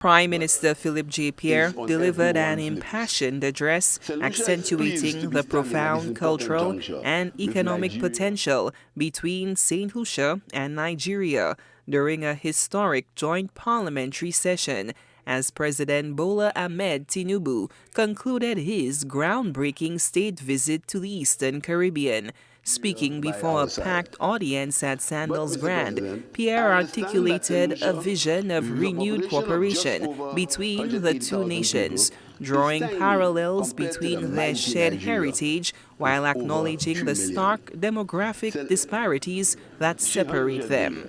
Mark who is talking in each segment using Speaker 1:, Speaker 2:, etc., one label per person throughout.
Speaker 1: Prime Minister Philip J. Pierre delivered an impassioned address accentuating the profound cultural and economic potential between St. Lucia and Nigeria during a historic joint parliamentary session as President Bola Ahmed Tinubu concluded his groundbreaking state visit to the Eastern Caribbean. Speaking before a packed audience at Sandals Grand, Pierre articulated a vision of renewed cooperation between the two nations, drawing parallels between their shared heritage while acknowledging the stark demographic disparities that separate them.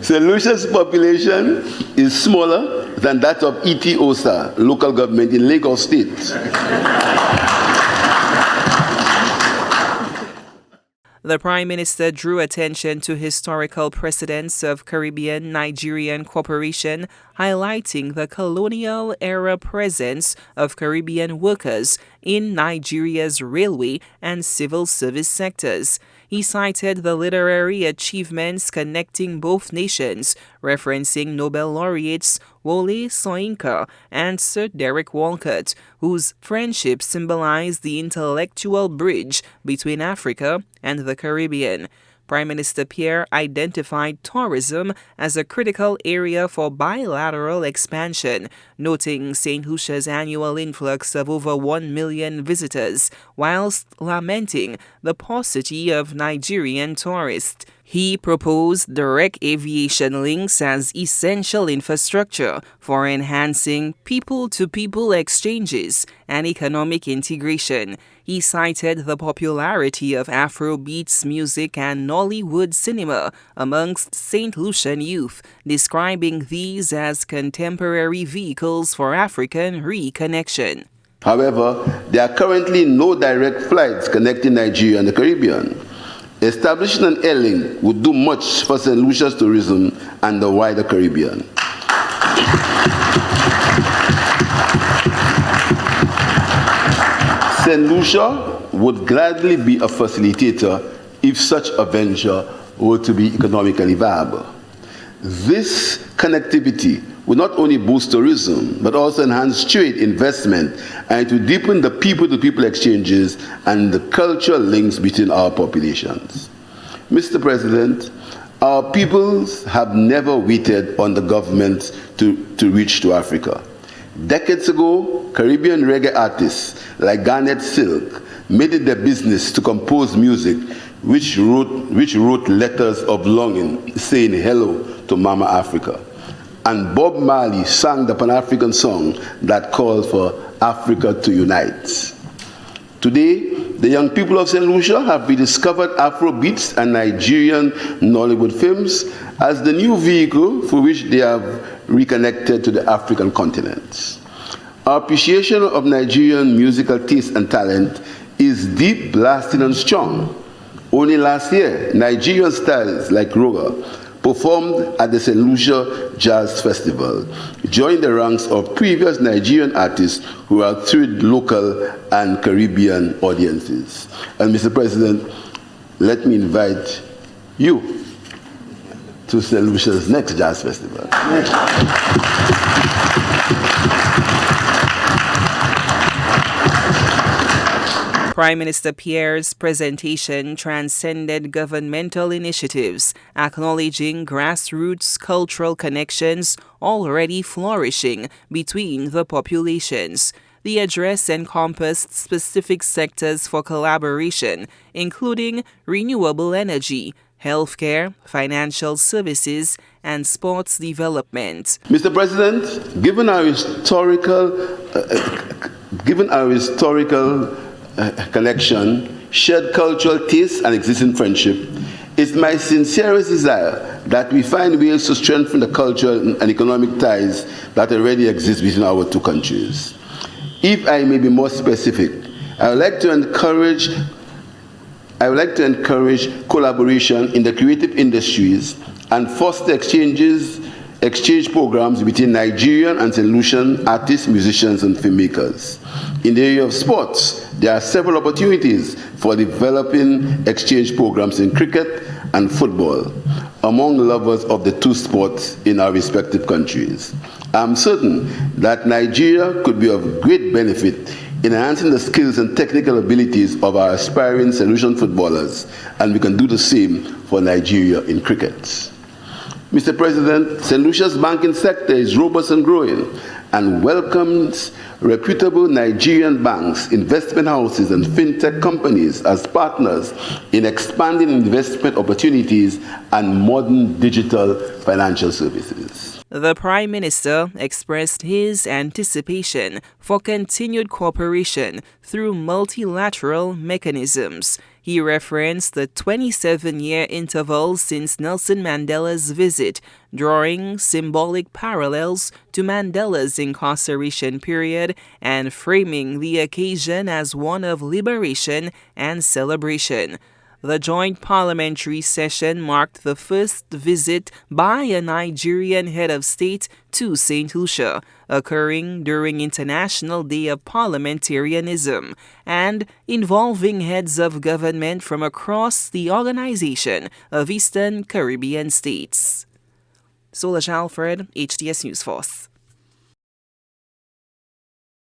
Speaker 2: St. Lucia's population is smaller than that of Etiosa, local government in Lagos State.
Speaker 1: The Prime Minister drew attention to historical precedents of Caribbean-Nigerian cooperation, highlighting the colonial-era presence of Caribbean workers in Nigeria's railway and civil service sectors. He cited the literary achievements connecting both nations, referencing Nobel laureates Wole Soyinka and Sir Derek Walcott, whose friendship symbolized the intellectual bridge between Africa and the Caribbean. Prime Minister Pierre identified tourism as a critical area for bilateral expansion, noting St. Lucia's annual influx of over 1 million visitors, whilst lamenting the paucity of Nigerian tourists. He proposed direct aviation links as essential infrastructure for enhancing people-to-people exchanges and economic integration. He cited the popularity of Afrobeats music and Nollywood cinema amongst St. Lucian youth, describing these as contemporary vehicles for African reconnection.
Speaker 2: However, there are currently no direct flights connecting Nigeria and the Caribbean. Establishing an airlink would do much for St. Lucia's tourism and the wider Caribbean. St. Lucia would gladly be a facilitator if such a venture were to be economically viable. This connectivity would not only boost tourism, but also enhance trade, investment, and to deepen the people-to-people exchanges and the cultural links between our populations. Mr. President, our peoples have never waited on the government to reach to Africa. Decades ago, Caribbean reggae artists like Garnet Silk made it their business to compose music which wrote letters of longing saying hello to Mama Africa. And Bob Marley sang the Pan-African song that called for Africa to unite. Today, the young people of St. Lucia have rediscovered Afrobeats and Nigerian Nollywood films as the new vehicle for which they have reconnected to the African continent. Our appreciation of Nigerian musical taste and talent is deep, lasting, and strong. Only last year, Nigerian stars like Roga performed at the St. Lucia Jazz Festival, joined the ranks of previous Nigerian artists who are thrilled local and Caribbean audiences. And Mr. President, let me invite you to St. Lucia's next Jazz Festival.
Speaker 1: Prime Minister Pierre's presentation transcended governmental initiatives, acknowledging grassroots cultural connections already flourishing between the populations. The address encompassed specific sectors for collaboration, including renewable energy, healthcare, financial services, and sports development.
Speaker 2: Mr. President, given our historical connection, shared cultural tastes, and existing friendship, it's my sincerest desire that we find ways to strengthen the cultural and economic ties that already exist between our two countries. If I may be more specific, I would like to encourage collaboration in the creative industries and foster exchange programs between Nigerian and St. Lucian artists, musicians, and filmmakers. In the area of sports, there are several opportunities for developing exchange programs in cricket and football. among lovers of the two sports in our respective countries. I'm certain that Nigeria could be of great benefit in enhancing the skills and technical abilities of our aspiring St. Lucian footballers, and we can do the same for Nigeria in cricket. Mr. President, St. Lucia's banking sector is robust and growing and welcomes reputable Nigerian banks, investment houses, and fintech companies as partners in expanding investment opportunities and modern digital financial services.
Speaker 1: The Prime Minister expressed his anticipation for continued cooperation through multilateral mechanisms. He referenced the 27-year interval since Nelson Mandela's visit, drawing symbolic parallels to Mandela's incarceration period and framing the occasion as one of liberation and celebration. The joint parliamentary session marked the first visit by a Nigerian head of state to St. Lucia, occurring during International Day of Parliamentarianism and involving heads of government from across the Organization of Eastern Caribbean States. Solange Alfred, HTS News Force.